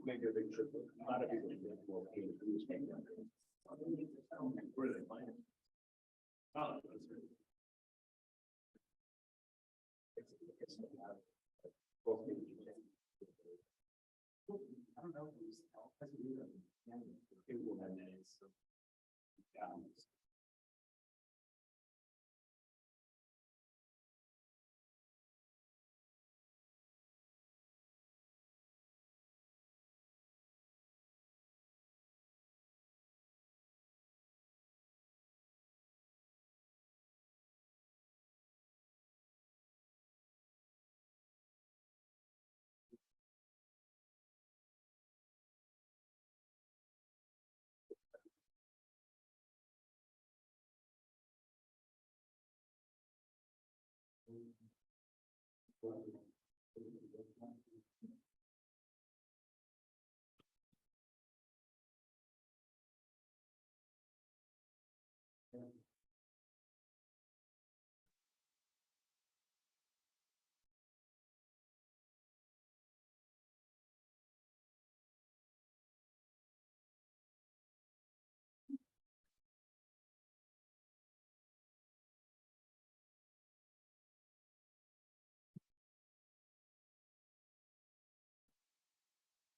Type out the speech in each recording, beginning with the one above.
Make a big trip. A lot of people where do they find it? Oh, that's good. I don't know.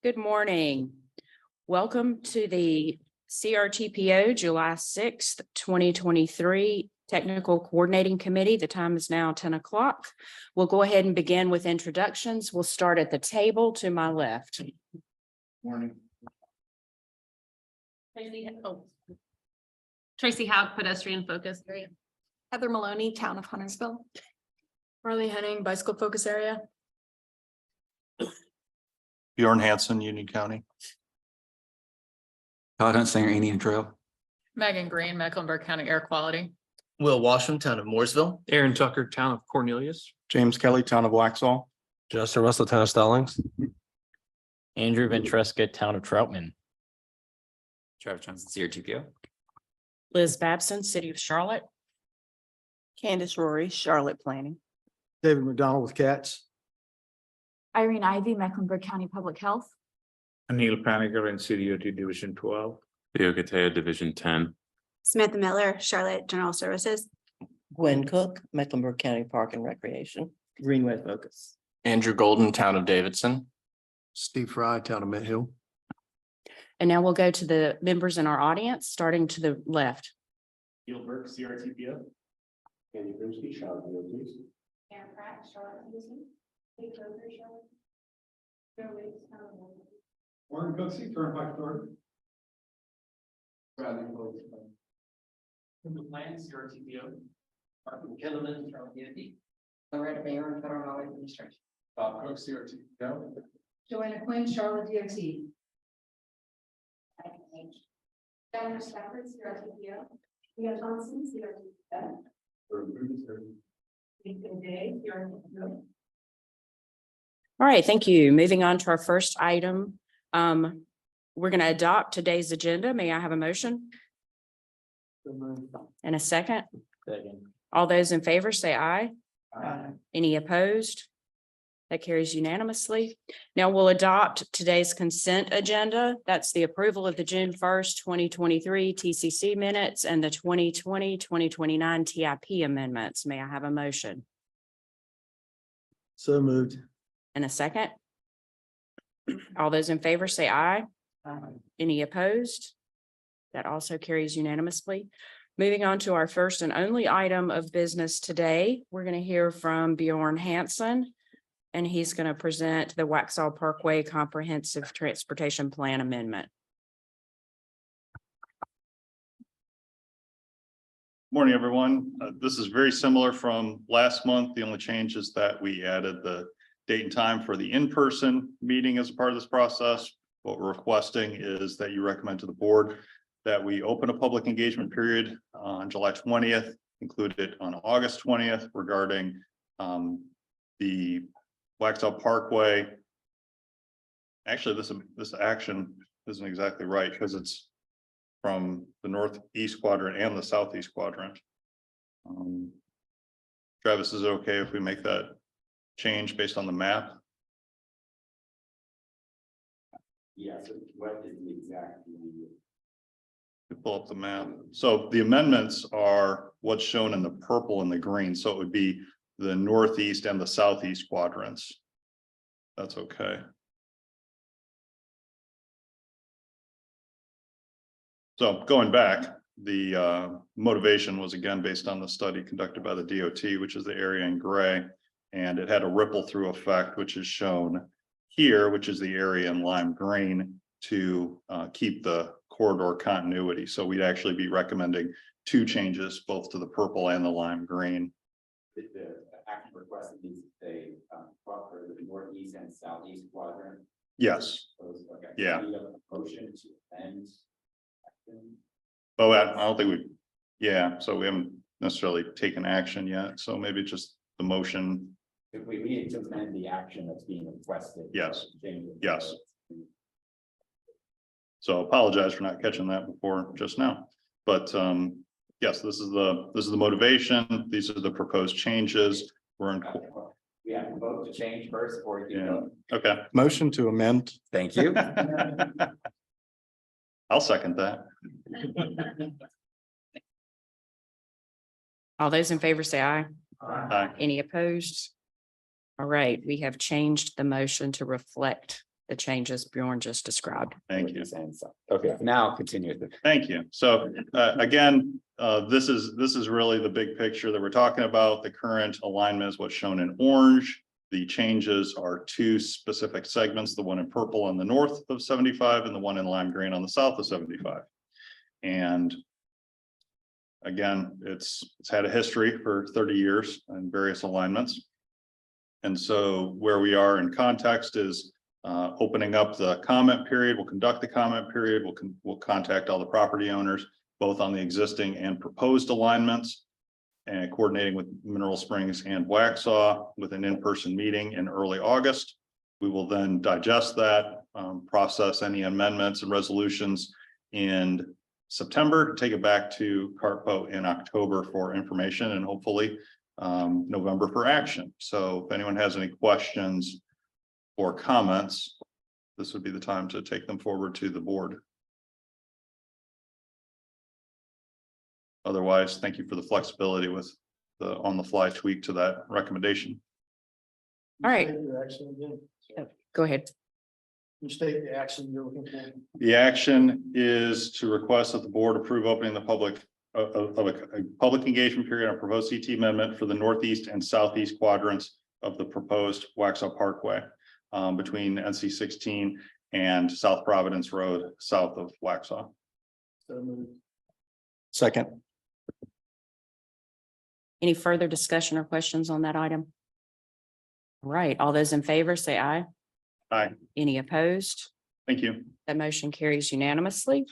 Good morning. Welcome to the CRTPO July 6th, 2023 Technical Coordinating Committee. The time is now 10 o'clock. We'll go ahead and begin with introductions. We'll start at the table to my left. Morning. Tracy Haug, pedestrian focus area. Heather Maloney, Town of Huntersville. Marley Henning, bicycle focus area. Bjorn Hansen, Union County. Todd Huntsinger, Indian Trail. Megan Green, Mecklenburg County Air Quality. Will Washington, Town of Mooresville. Aaron Tucker, Town of Cornelius. James Kelly, Town of Waxhaw. Justin Russell, Town of Stallings. Andrew Ventresca, Town of Troutman. Travis Johnson, CRTPO. Liz Babson, City of Charlotte. Candace Rory, Charlotte Planning. David McDonald with Cats. Irene Ivy, Mecklenburg County Public Health. Anil Panigar in CDOT Division 12. Theo Katea, Division 10. Samantha Miller, Charlotte General Services. Gwen Cook, Mecklenburg County Park and Recreation. Greenway Focus. Andrew Golden, Town of Davidson. Steve Fry, Town of Mint Hill. And now we'll go to the members in our audience, starting to the left. Gilbert, CRTPO. Andy Grimsky, Charlotte, DOT. Aaron Pratt, Charlotte. Warren Cooksey, Turnpike Authority. Bradley Close. Plan, CRTPO. Mark McKellan, Charlotte DOT. Loretta Baron, Federal Highway Administration. Bob Cook, CRTPO. Joanna Quinn, Charlotte DOT. Daniel Stafford, CRTPO. Leah Johnson, CRTPO. Ethan Day, CRTPO. All right, thank you. Moving on to our first item. We're going to adopt today's agenda. May I have a motion and a second? All those in favor say aye. Aye. Any opposed? That carries unanimously. Now we'll adopt today's consent agenda. That's the approval of the June 1st, 2023 TCC minutes and the 2020-2029 TIP amendments. May I have a motion So moved. and a second? All those in favor say aye. Any opposed? That also carries unanimously. Moving on to our first and only item of business today, we're going to hear from Bjorn Hansen, and he's going to present the Waxhaw Parkway Comprehensive Transportation Plan Amendment. Morning, everyone. This is very similar from last month. The only change is that we added the date and time for the in-person meeting as a part of this process. What we're requesting is that you recommend to the board that we open a public engagement period on July 20th, include it on August 20th regarding the Waxhaw Parkway. Actually, this action isn't exactly right because it's from the northeast quadrant and the southeast quadrant. Travis, is it okay if we make that change based on the map? Yes, what is the exact? Pull up the map. So the amendments are what's shown in the purple and the green. So it would be the northeast and the southeast quadrants. That's okay. So going back, the motivation was again based on the study conducted by the DOT, which is the area in gray. And it had a ripple through effect, which is shown here, which is the area in lime green, to keep the corridor continuity. So we'd actually be recommending two changes, both to the purple and the lime green. The action request needs to say, for the northeast and southeast quadrant. Yes. Okay. Yeah. We need a motion to end. Oh, I don't think we, yeah, so we haven't necessarily taken action yet. So maybe just the motion. If we need to amend the action that's being requested. Yes. Yes. So apologize for not catching that before just now, but yes, this is the motivation. These are the proposed changes. We're in. We have to vote to change first or. Yeah. Okay. Motion to amend. Thank you. I'll second that. All those in favor say aye. Aye. Any opposed? All right, we have changed the motion to reflect the changes Bjorn just described. Thank you. Okay, now continue with the. Thank you. So again, this is really the big picture that we're talking about. The current alignment is what's shown in orange. The changes are two specific segments, the one in purple on the north of 75 and the one in lime green on the south of 75. And again, it's had a history for 30 years and various alignments. And so where we are in context is opening up the comment period. We'll conduct the comment period. We'll contact all the property owners, both on the existing and proposed alignments, and coordinating with Mineral Springs and Waxhaw with an in-person meeting in early August. We will then digest that, process any amendments and resolutions in September, take it back to Carpo in October for information and hopefully November for action. So if anyone has any questions or comments, this would be the time to take them forward to the board. Otherwise, thank you for the flexibility with the on-the-fly tweak to that recommendation. All right. Your action again. Go ahead. You state the action you're looking for. The action is to request that the board approve opening the public of a public engagement period on proposed CT amendment for the northeast and southeast quadrants of the proposed Waxhaw Parkway between NC 16 and South Providence Road, south of Waxhaw. So moved. Second. Any further discussion or questions on that item? All right, all those in favor say aye. Aye. Any opposed? Thank you. That motion carries unanimously.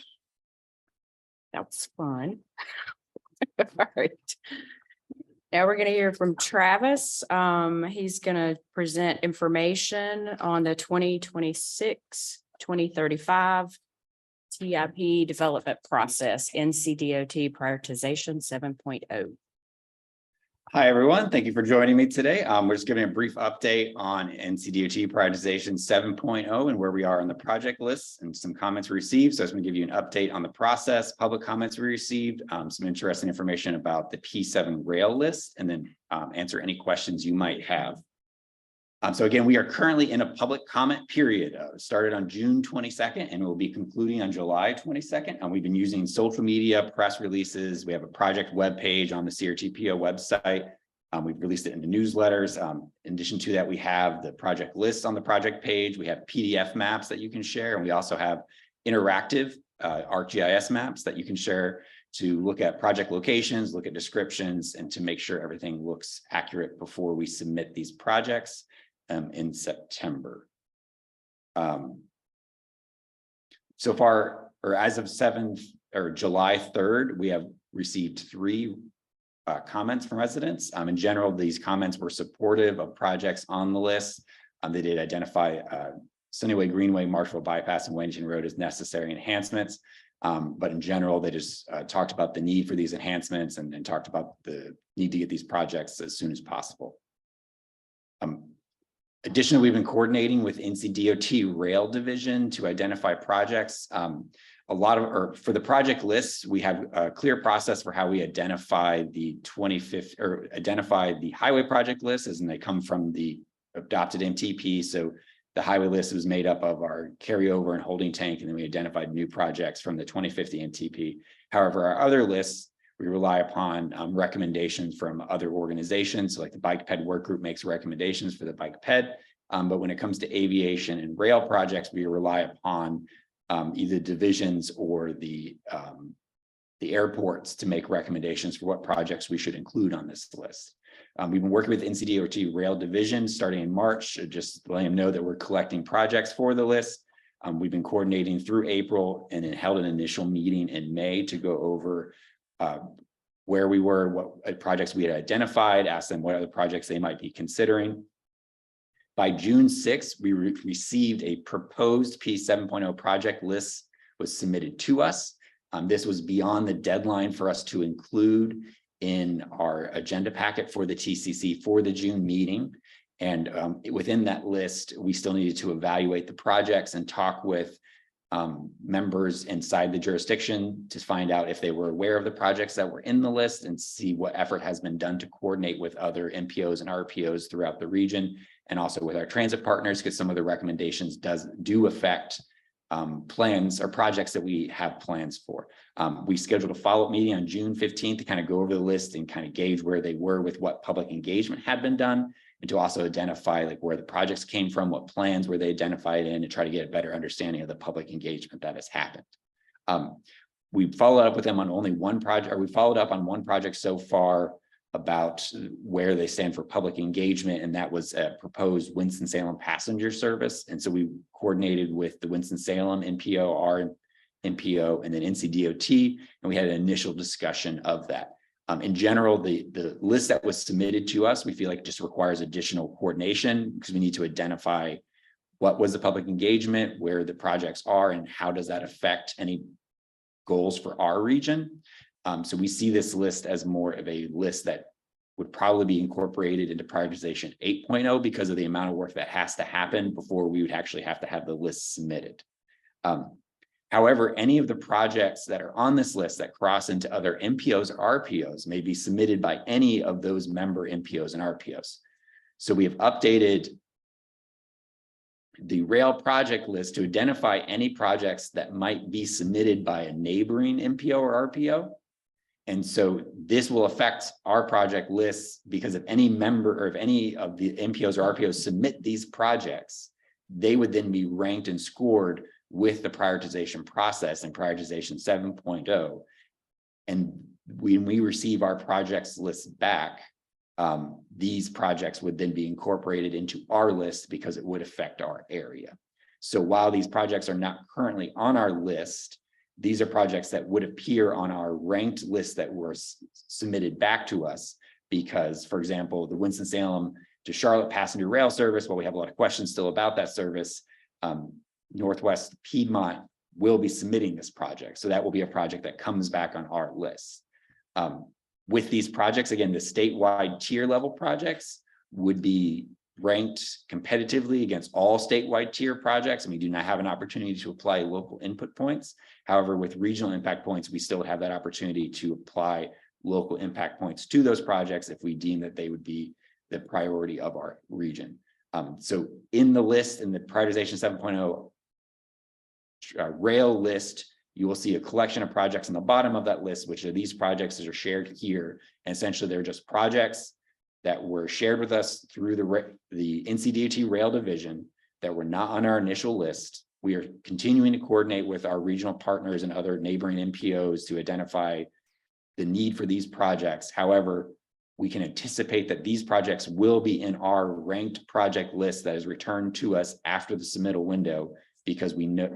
That was fun. All right. Now we're going to hear from Travis. He's going to present information on the 2026-2035 TIP development process, NCDOT prioritization 7.0. Hi, everyone. Thank you for joining me today. We're just giving a brief update on NCDOT prioritization 7.0 and where we are on the project list and some comments we received. So I was going to give you an update on the process, public comments we received, some interesting information about the P7 rail list, and then answer any questions you might have. So again, we are currently in a public comment period. Started on June 22nd and will be concluding on July 22nd. And we've been using social media, press releases. We have a project webpage on the CRTPO website. We've released it in the newsletters. In addition to that, we have the project list on the project page. We have PDF maps that you can share. And we also have interactive ArcGIS maps that you can share to look at project locations, look at descriptions, and to make sure everything looks accurate before we submit these projects in September. So far, or as of July 3rd, we have received 3 comments from residents. In general, these comments were supportive of projects on the list. They did identify Sunnyway Greenway, Marshall Bypass, and Wennington Road as necessary enhancements. But in general, they just talked about the need for these enhancements and talked about the need to get these projects as soon as possible. Additionally, we've been coordinating with NCDOT Rail Division to identify projects. For the project lists, we have a clear process for how we identify the 25th or identify the highway project lists as they come from the adopted MTP. So the highway list was made up of our carryover and holding tank, and then we identified new projects from the 2050 MTP. However, our other lists, we rely upon recommendations from other organizations. So like the Bike Ped Work Group makes recommendations for the Bike Ped. But when it comes to aviation and rail projects, we rely upon either divisions or the airports to make recommendations for what projects we should include on this list. We've been working with NCDOT Rail Division starting in March, just letting them know that we're collecting projects for the list. We've been coordinating through April and then held an initial meeting in May to go over where we were, what projects we had identified, asked them what other projects they might be considering. By June 6th, we received a proposed P7.0 project list was submitted to us. This was beyond the deadline for us to include in our agenda packet for the TCC for the June meeting. And within that list, we still needed to evaluate the projects and talk with members inside the jurisdiction to find out if they were aware of the projects that were in the list and see what effort has been done to coordinate with other MPOs and RPOs throughout the region, and also with our transit partners, because some of the recommendations do affect plans or projects that we have plans for. We scheduled a follow-up meeting on June 15th to kind of go over the list and kind of gauge where they were with what public engagement had been done, and to also identify like where the projects came from, what plans were they identified in, and try to get a better understanding of the public engagement that has happened. We followed up with them on only one project, or we followed up on one project so far about where they stand for public engagement, and that was a proposed Winston-Salem passenger service. And so we coordinated with the Winston-Salem NPO, our NPO, and then NCDOT, and we had an initial discussion of that. In general, the list that was submitted to us, we feel like it just requires additional coordination because we need to identify what was the public engagement, where the projects are, and how does that affect any goals for our region. So we see this list as more of a list that would probably be incorporated into prioritization 8.0 because of the amount of work that has to happen before we would actually have to have the list submitted. However, any of the projects that are on this list that cross into other MPOs or RPOs may be submitted by any of those member MPOs and RPOs. So we have updated the rail project list to identify any projects that might be submitted by a neighboring MPO or RPO. And so this will affect our project lists because if any member or if any of the MPOs or RPOs submit these projects, they would then be ranked and scored with the prioritization process and prioritization 7.0. And when we receive our projects list back, these projects would then be incorporated into our list because it would affect our area. So while these projects are not currently on our list, these are projects that would appear on our ranked list that were submitted back to us because, for example, the Winston-Salem to Charlotte passenger rail service, while we have a lot of questions still about that service, Northwest Piedmont will be submitting this project. So that will be a project that comes back on our list. With these projects, again, the statewide tier level projects would be ranked competitively against all statewide tier projects, and we do not have an opportunity to apply local input points. However, with regional impact points, we still have that opportunity to apply local impact points to those projects if we deem that they would be the priority of our region. So in the list, in the prioritization 7.0 rail list, you will see a collection of projects on the bottom of that list, which are these projects that are shared here. And essentially, they're just projects that were shared with us through the NCDOT Rail Division that were not on our initial list. We are continuing to coordinate with our regional partners and other neighboring MPOs to identify the need for these projects. However, we can anticipate that these projects will be in our ranked project list that is returned to us after the submittal window, because we know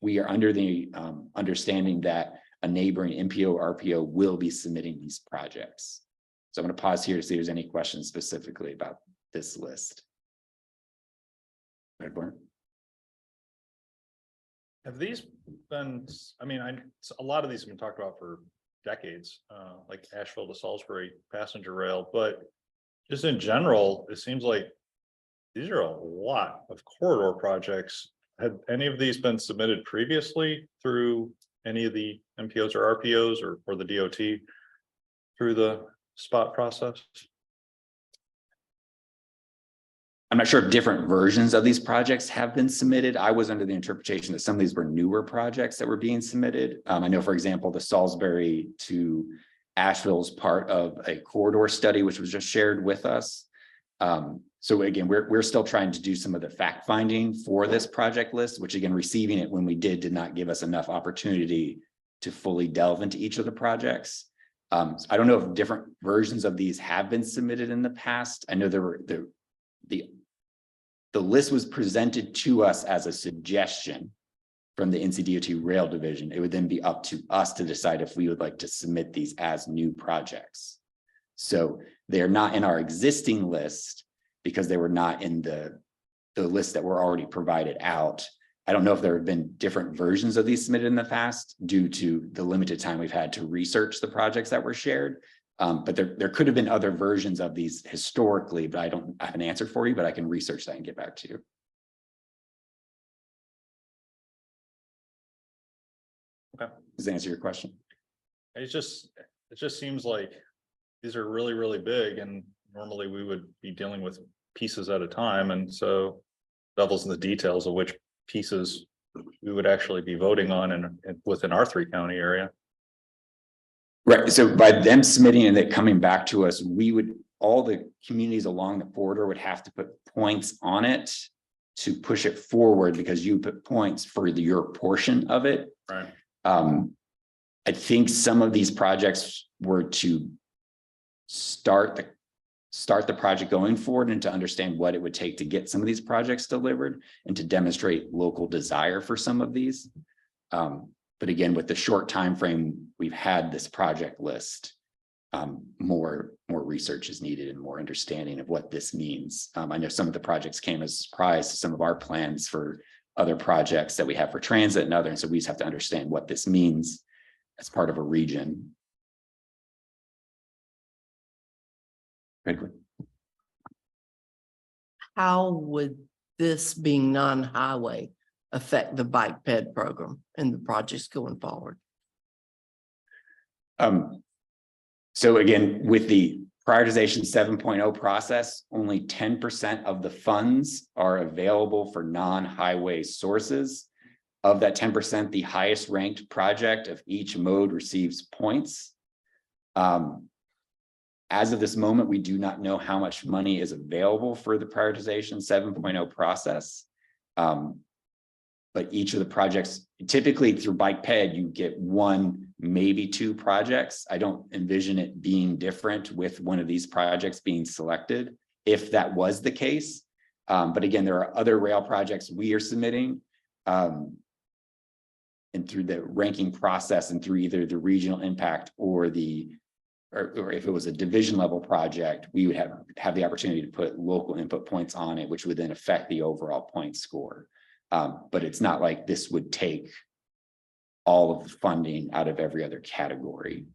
we are under the understanding that a neighboring MPO or RPO will be submitting these projects. So I'm going to pause here to see if there's any questions specifically about this list. Have these been, I mean, a lot of these have been talked about for decades, like Asheville to Salisbury passenger rail, but just in general, it seems like these are a lot of corridor projects. Had any of these been submitted previously through any of the MPOs or RPOs or the DOT through the spot process? I'm not sure if different versions of these projects have been submitted. I was under the interpretation that some of these were newer projects that were being submitted. I know, for example, the Salisbury to Asheville is part of a corridor study, which was just shared with us. So again, we're still trying to do some of the fact finding for this project list, which again, receiving it when we did not give us enough opportunity to fully delve into each of the projects. So I don't know if different versions of these have been submitted in the past. I know there were the list was presented to us as a suggestion from the NCDOT Rail Division. It would then be up to us to decide if we would like to submit these as new projects. So they're not in our existing list because they were not in the list that were already provided out. I don't know if there have been different versions of these submitted in the past due to the limited time we've had to research the projects that were shared. But there could have been other versions of these historically, but I don't have an answer for you, but I can research that and get back to you. Okay. Does that answer your question? It just seems like these are really, really big, and normally we would be dealing with pieces at a time. And so devils in the details of which pieces we would actually be voting on and within our 3-county area. Right. So by them submitting and it coming back to us, all the communities along the border would have to put points on it to push it forward because you put points for your portion of it. Right. I think some of these projects were to start the project going forward and to understand what it would take to get some of these projects delivered and to demonstrate local desire for some of these. But again, with the short time frame we've had this project list, more research is needed and more understanding of what this means. I know some of the projects came as a surprise to some of our plans for other projects that we have for transit and other, and so we just have to understand what this means as part of a region. How would this being non-highway affect the bike ped program and the projects going forward? So again, with the prioritization 7.0 process, only 10% of the funds are available for non-highway sources. Of that 10%, the highest ranked project of each mode receives points. As of this moment, we do not know how much money is available for the prioritization 7.0 process. But each of the projects, typically through bike ped, you get 1, maybe 2 projects. I don't envision it being different with one of these projects being selected, if that was the case. But again, there are other rail projects we are submitting. And through the ranking process and through either the regional impact or or if it was a division level project, we would have the opportunity to put local input points on it, which would then affect the overall point score. But it's not like this would take all of the funding out of every other category.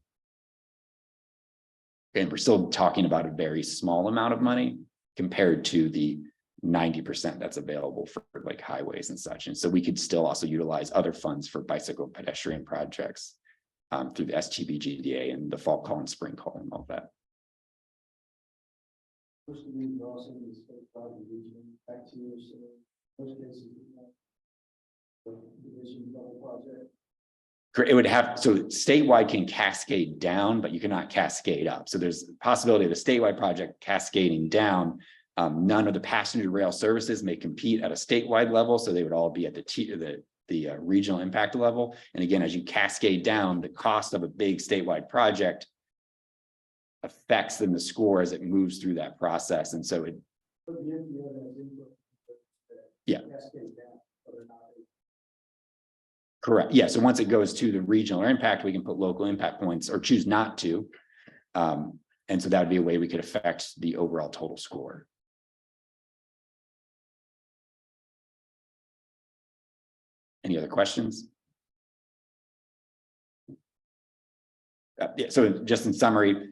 And we're still talking about a very small amount of money compared to the 90% that's available for like highways and such. And so we could still also utilize other funds for bicycle pedestrian projects through the STBGDA and the fall call and spring call and all that. It would have, so statewide can cascade down, but you cannot cascade up. So there's a possibility of a statewide project cascading down. None of the passenger rail services may compete at a statewide level, so they would all be at the regional impact level. And again, as you cascade down, the cost of a big statewide project affects then the score as it moves through that process. And so it, yeah. Correct. Yeah. So once it goes to the regional or impact, we can put local impact points or choose not to. And so that would be a way we could affect the overall total score. Any other questions? Yeah, so just in summary,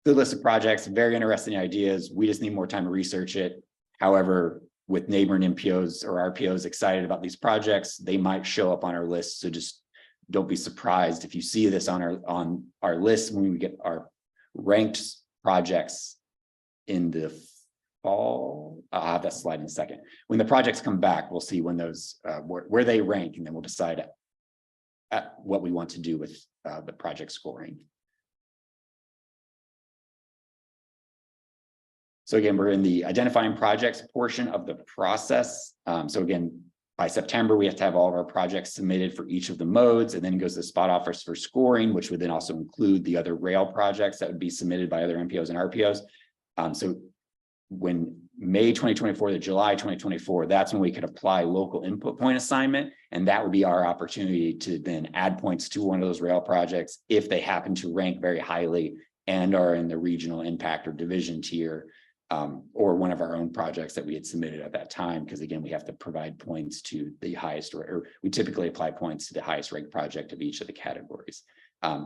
good list of projects, very interesting ideas. We just need more time to research it, However, with neighboring MPOs or RPOs excited about these projects, they might show up on our list. So just don't be surprised if you see this on our list when we get our ranked projects in the fall. I'll have that slide in a second. When the projects come back, we'll see when those where they rank, and then we'll decide what we want to do with the project scoring. So again, we're in the identifying projects portion of the process. So again, by September, we have to have all of our projects submitted for each of the modes, and then it goes to the spot office for scoring, which would then also include the other rail projects that would be submitted by other MPOs and RPOs. So when May 2024 to July 2024, that's when we could apply local input point assignment, and that would be our opportunity to then add points to one of those rail projects if they happen to rank very highly and are in the regional impact or division tier. Or one of our own projects that we had submitted at that time, because again, we have to provide points to the highest, or we typically apply points to the highest ranked project of each of the categories.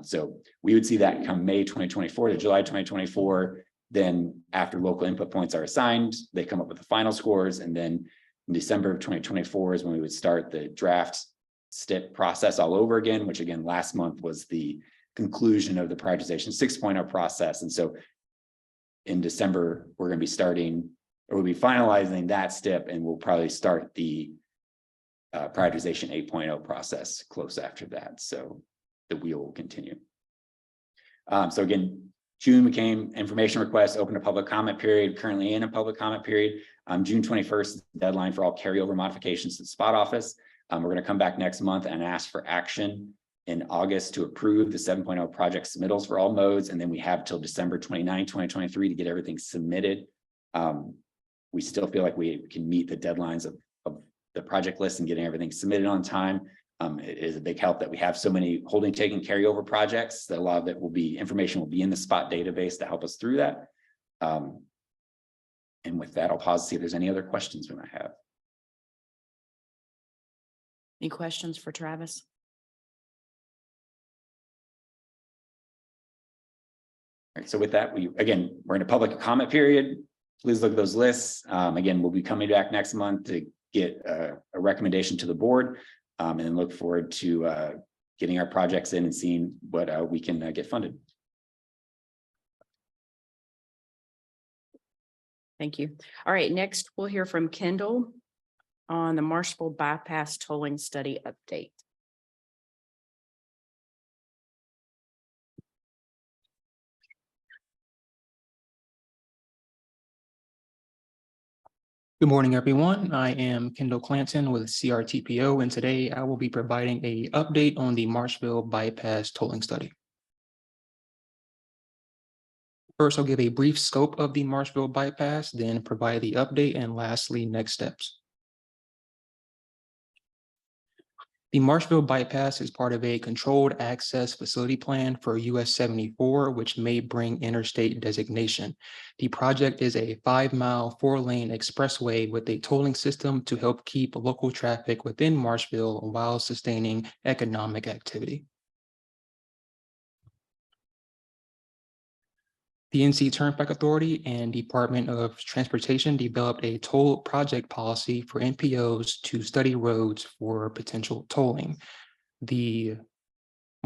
So we would see that come May 2024 to July 2024. Then after local input points are assigned, they come up with the final scores. And then in December of 2024 is when we would start the draft STIP process all over again, which again, last month was the conclusion of the prioritization 6.0 process. And so in December, we're going to be starting, or we'll be finalizing that STIP, and we'll probably start the prioritization 8.0 process close after that. So the wheel will continue. So again, June became information requests, open to public comment period, currently in a public comment period. June 21st is the deadline for all carryover modifications to the spot office. We're going to come back next month and ask for action in August to approve the 7.0 project submittals for all modes. And then we have till December 29, 2023 to get everything submitted. We still feel like we can meet the deadlines of the project list and getting everything submitted on time. It is a big help that we have so many holding, taking, carryover projects that a lot of it will be, information will be in the spot database to help us through that. And with that, I'll pause to see if there's any other questions we might have. Any questions for Travis? All right, so with that, we're in a public comment period. Please look at those lists. Again, we'll be coming back next month to get a recommendation to the board, and then look forward to getting our projects in and seeing what we can get funded. Thank you. All right, next we'll hear from Kendall on the Marshville bypass tolling study update. Good morning, everyone. I am Kendall Clanton with CRTPO, and today I will be providing an update on the Marshville bypass tolling study. First, I'll give a brief scope of the Marshville bypass, then provide the update, and lastly, next steps. The Marshville bypass is part of a controlled access facility plan for US 74, which may bring interstate designation. The project is a 5-mile, 4-lane expressway with a tolling system to help keep local traffic within Marshville while sustaining economic activity. The NC Turnpike Authority and Department of Transportation developed a toll project policy for NPOs to study roads for potential tolling. The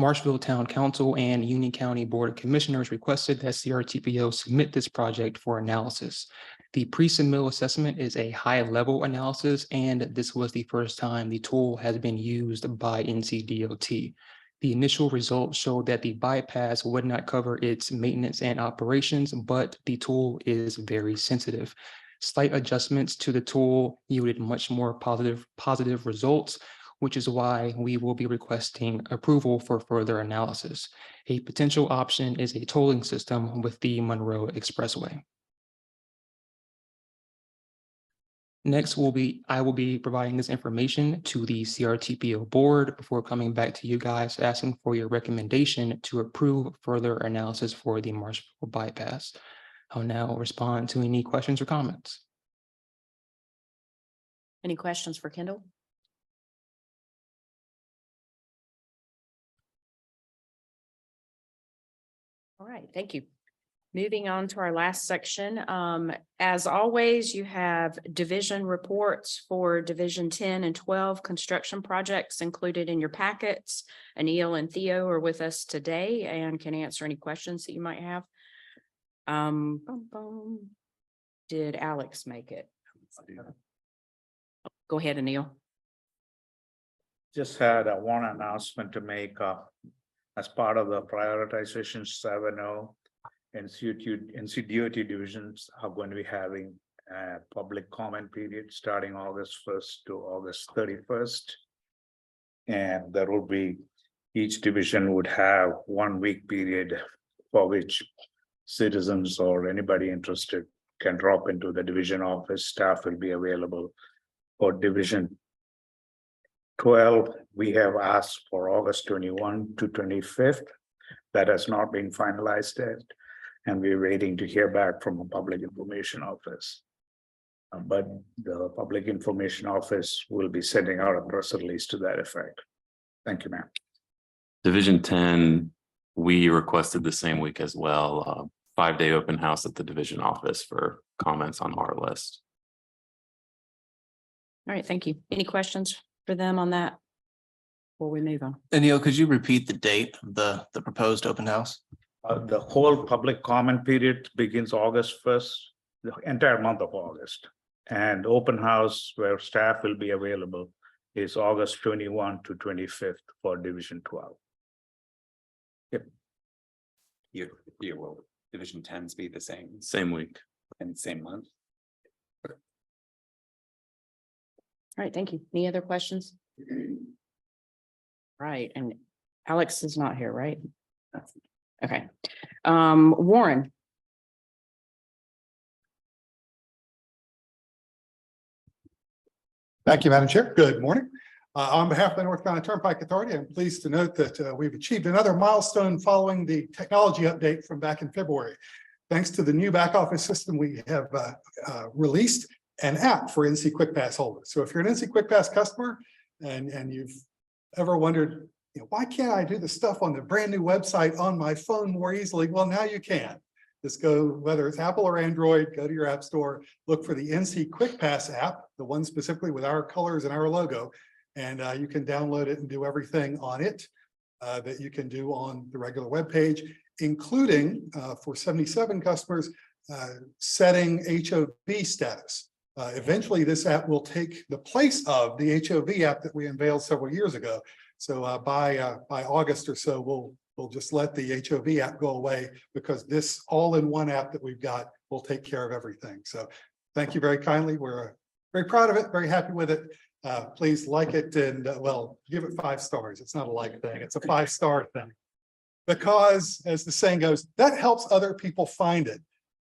Marshville Town Council and Union County Board of Commissioners requested that CRTPO submit this project for analysis. The pre-submittal assessment is a high-level analysis, and this was the first time the tool has been used by NCDOT. The initial results showed that the bypass would not cover its maintenance and operations, but the tool is very sensitive. Slight adjustments to the tool yielded much more positive results, which is why we will be requesting approval for further analysis. A potential option is a tolling system with the Monroe Expressway. Next, I will be providing this information to the CRTPO board before coming back to you guys, asking for your recommendation to approve further analysis for the Marshville bypass. I'll now respond to any questions or comments. Any questions for Kendall? All right, thank you. Moving on to our last section, as always, you have division reports for Division 10 and 12 construction projects included in your packets. Anil and Theo are with us today and can answer any questions that you might have. Did Alex make it? Go ahead, Anil. Just had one announcement to make as part of the prioritization 7.0. NCDOT divisions are going to be having a public comment period starting August 1st to August 31st. And there will be, each division would have 1 week period for which citizens or anybody interested can drop into the division office. Staff will be available. For Division 12, we have asked for August 21 to 25th. That has not been finalized yet. And we're waiting to hear back from a public information office. But the public information office will be sending out a press release to that effect. Thank you, ma'am. Division 10, we requested the same week as well, 5-day open house at the division office for comments on our list. All right, thank you. Any questions for them on that? Before we move on. Anil, could you repeat the date of the proposed open house? The whole public comment period begins August 1st, the entire month of August. And open house where staff will be available is August 21 to 25th for Division 12. Will Division 10s be the same Same week. and same month? All right, thank you. Any other questions? Right, and Alex is not here, right? Okay. Warren. Thank you, Madam Chair. Good morning. On behalf of the North Carolina Turnpike Authority, I'm pleased to note that we've achieved another milestone following the technology update from back in February. Thanks to the new back office system, we have released an app for NC Quick Pass holders. So if you're an NC Quick Pass customer and you've ever wondered, why can't I do the stuff on the brand new website on my phone more easily? Well, now you can. Just go, whether it's Apple or Android, go to your app store, look for the NC Quick Pass app, the one specifically with our colors and our logo, and you can download it and do everything on it that you can do on the regular web page, including for 77 customers, setting HOV status. Eventually, this app will take the place of the HOV app that we unveiled several years ago. So by August or so, we'll just let the HOV app go away because this all-in-one app that we've got will take care of everything. So thank you very kindly. We're very proud of it, very happy with it. Please like it and well, give it 5 stars. It's not a like thing, it's a 5-star thing. Because as the saying goes, that helps other people find it.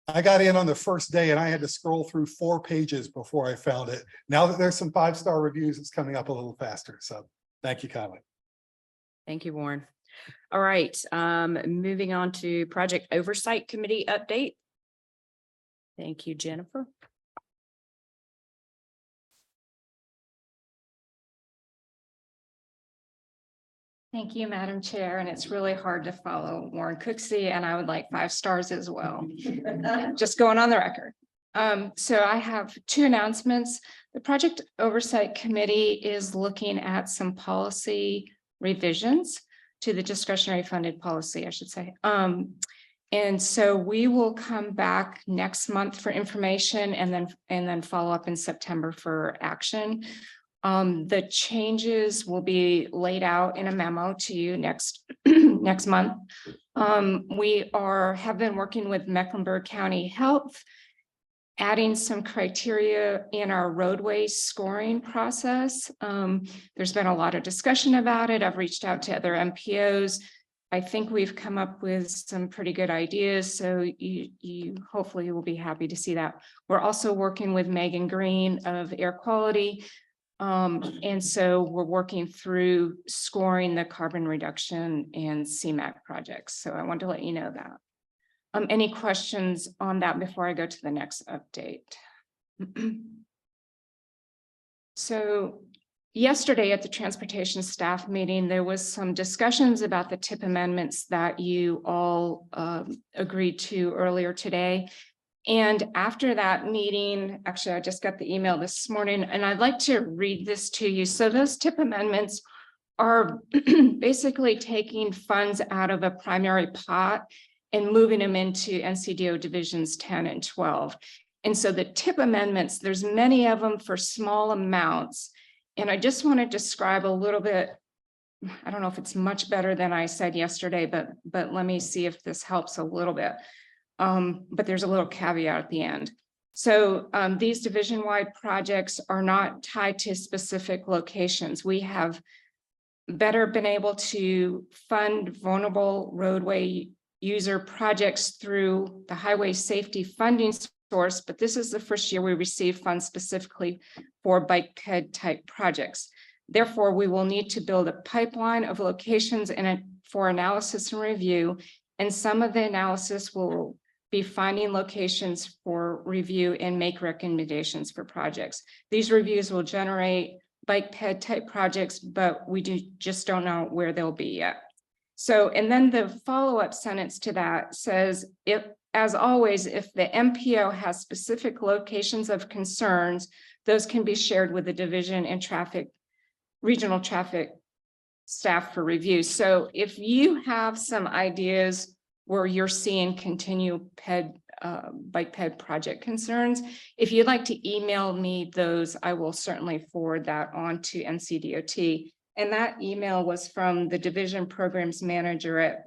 I got in on the first day and I had to scroll through 4 pages before I found it. Now that there's some 5-star reviews, it's coming up a little faster. So thank you kindly. Thank you, Warren. All right, moving on to Project Oversight Committee update. Thank you, Jennifer. Thank you, Madam Chair, and it's really hard to follow Warren Cooksey, and I would like 5 stars as well. Just going on the record. So I have 2 announcements. The Project Oversight Committee is looking at some policy revisions to the discretionary funded policy, I should say. And so we will come back next month for information and then follow up in September for action. The changes will be laid out in a memo to you next month. We have been working with Mecklenburg County Health, adding some criteria in our roadway scoring process. There's been a lot of discussion about it. I've reached out to other MPOs. I think we've come up with some pretty good ideas, so you hopefully will be happy to see that. We're also working with Megan Green of Air Quality. And so we're working through scoring the carbon reduction and CMAQ projects. So I wanted to let you know that. Any questions on that before I go to the next update? So yesterday at the transportation staff meeting, there was some discussions about the tip amendments that you all agreed to earlier today. And after that meeting, actually, I just got the email this morning, and I'd like to read this to you. So those tip amendments are basically taking funds out of a primary pot and moving them into NCDO divisions 10 and 12. And so the tip amendments, there's many of them for small amounts. And I just want to describe a little bit, I don't know if it's much better than I said yesterday, but let me see if this helps a little bit. But there's a little caveat at the end. So these division-wide projects are not tied to specific locations. We have better been able to fund vulnerable roadway user projects through the highway safety funding source, but this is the first year we received funds specifically for bike ped type projects. Therefore, we will need to build a pipeline of locations for analysis and review, and some of the analysis will be finding locations for review and make recommendations for projects. These reviews will generate bike ped type projects, but we just don't know where they'll be yet. So, and then the follow-up sentence to that says, as always, if the MPO has specific locations of concerns, those can be shared with the division and regional traffic staff for review. So if you have some ideas where you're seeing continued bike ped project concerns, if you'd like to email me those, I will certainly forward that on to NCDOT. And that email was from the division programs manager at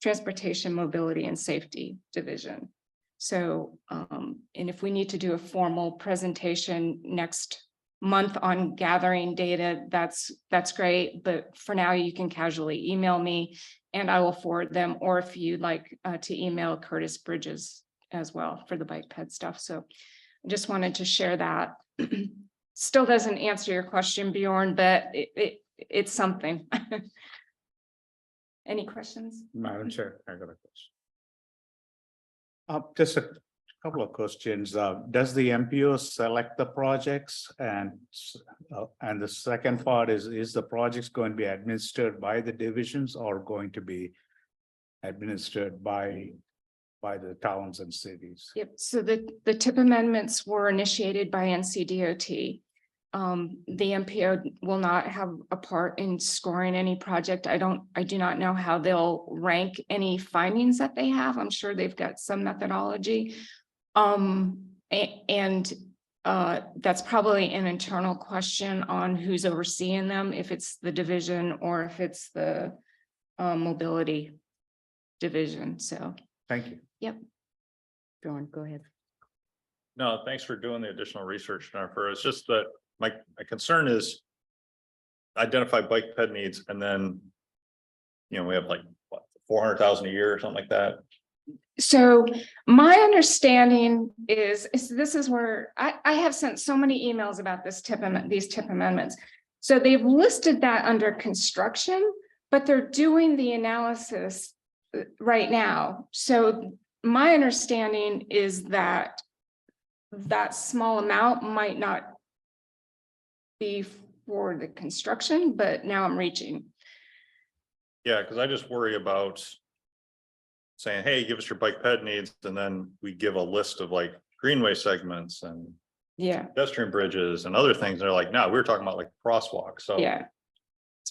Transportation, Mobility and Safety Division. So, and if we need to do a formal presentation next month on gathering data, that's great. But for now, you can casually email me and I will forward them. Or if you'd like to email Curtis Bridges as well for the bike ped stuff. So I just wanted to share that. Still doesn't answer your question, Bjorn, but it's something. Any questions? Madam Chair, I got a question. Just a couple of questions. Does the MPO select the projects? And the second part is the projects going to be administered by the divisions or going to be administered by the towns and cities? Yep, so the tip amendments were initiated by NCDOT. The MPO will not have a part in scoring any project. I do not know how they'll rank any findings that they have. I'm sure they've got some methodology. That's probably an internal question on who's overseeing them, if it's the division or if it's the mobility division. So thank you. Yep. Bjorn, go ahead. No, thanks for doing the additional research, Jennifer. It's just that my concern is identify bike ped needs and then, we have like what, 400,000 a year or something like that. So my understanding is this is where I have sent so many emails about these tip amendments. So they've listed that under construction, but they're doing the analysis right now. So my understanding is that small amount might not be for the construction, but now I'm reaching. Yeah, because I just worry about saying, hey, give us your bike ped needs, and then we give a list of like greenway segments and pedestrian bridges and other things. They're like, no, we're talking about like crosswalks. So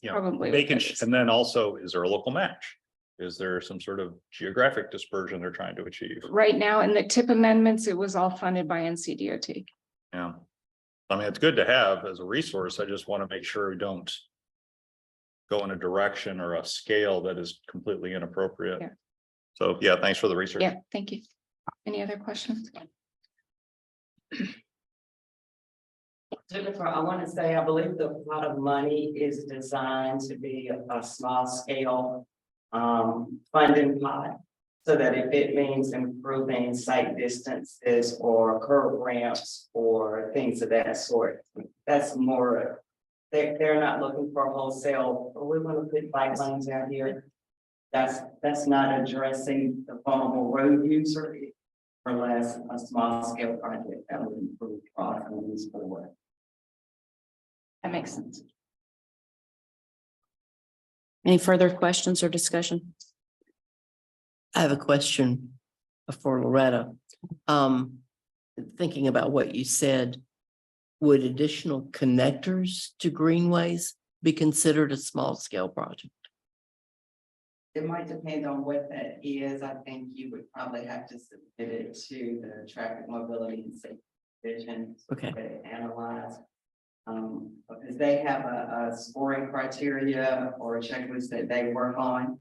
probably making, and then also, is there a local match? Is there some sort of geographic dispersion they're trying to achieve? Right now in the tip amendments, it was all funded by NCDOT. Yeah. I mean, it's good to have as a resource. I just want to make sure we don't go in a direction or a scale that is completely inappropriate. Yeah. So yeah, thanks for the research. Yeah, thank you. Any other questions? Jennifer, I want to say, I believe the pot of money is designed to be a small scale funding pot, so that if it means improving site distances or curb ramps or things of that sort, that's more, they're not looking for wholesale, we want to put bike lanes out here. That's not addressing the vulnerable road user, or less a small scale project that would improve crossings for That makes sense. Any further questions or discussion? I have a question for Loretta. Thinking about what you said, would additional connectors to greenways be considered a small scale project? It might depend on what that is. I think you would probably have to submit it to the traffic mobility and safety division. Okay. To analyze. Because they have a scoring criteria or a checklist that they work on.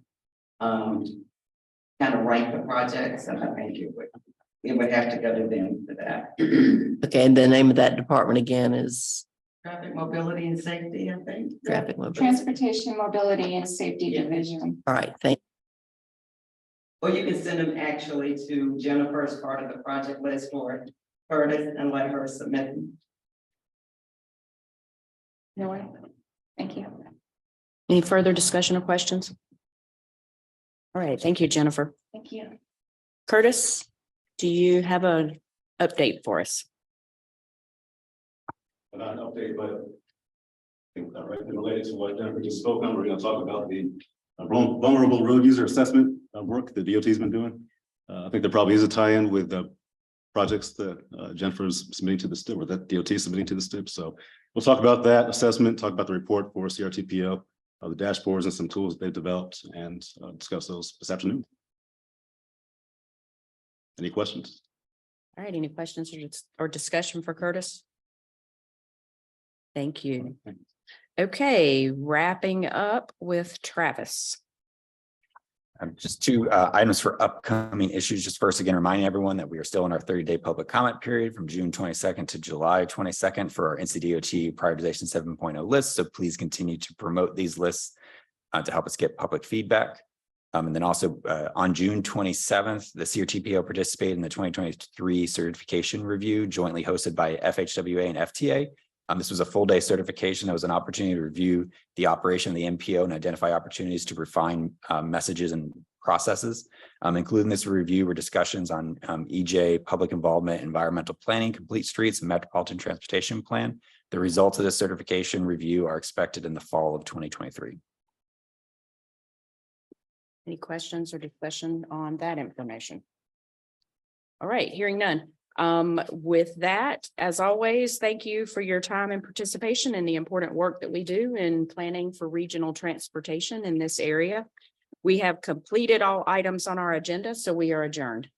Kind of rank the projects, and I think it would have to go to them for that. Okay, and the name of that department again is Traffic mobility and safety, I think. traffic mobility. Transportation, Mobility and Safety Division. All right, thank Or you can send them actually to Jennifer as part of the project list or Curtis and let her submit them. No way. Thank you. Any further discussion or questions? All right, thank you, Jennifer. Thank you. Curtis, do you have an update for us? Not an update, but I think directly related to what Jennifer just spoke on, we're going to talk about the vulnerable road user assessment work the DOT's been doing. I think there probably is a tie-in with projects that Jennifer's submitting to the STIP, or that DOT is submitting to the STIP. So we'll talk about that assessment, talk about the report for CRTPO, the dashboards and some tools they've developed, and discuss those this afternoon. Any questions? All right, any questions or discussion for Curtis? Thank you. Okay, wrapping up with Travis. Just two items for upcoming issues. Just first, again, reminding everyone that we are still in our 30-day public comment period from June 22nd to July 22nd for our NCDOT prioritization 7.0 list. So please continue to promote these lists to help us get public feedback. And then also on June 27th, the CRTPO participated in the 2023 certification review jointly hosted by FHWA and FTA. This was a full day certification. That was an opportunity to review the operation of the MPO and identify opportunities to refine messages and processes. Including this review were discussions on EJ, public involvement, environmental planning, complete streets, and metropolitan transportation plan. The results of this certification review are expected in the fall of 2023. Any questions or discussion on that information? All right, hearing none. With that, as always, thank you for your time and participation in the important work that we do in planning for regional transportation in this area. We have completed all items on our agenda, so we are adjourned.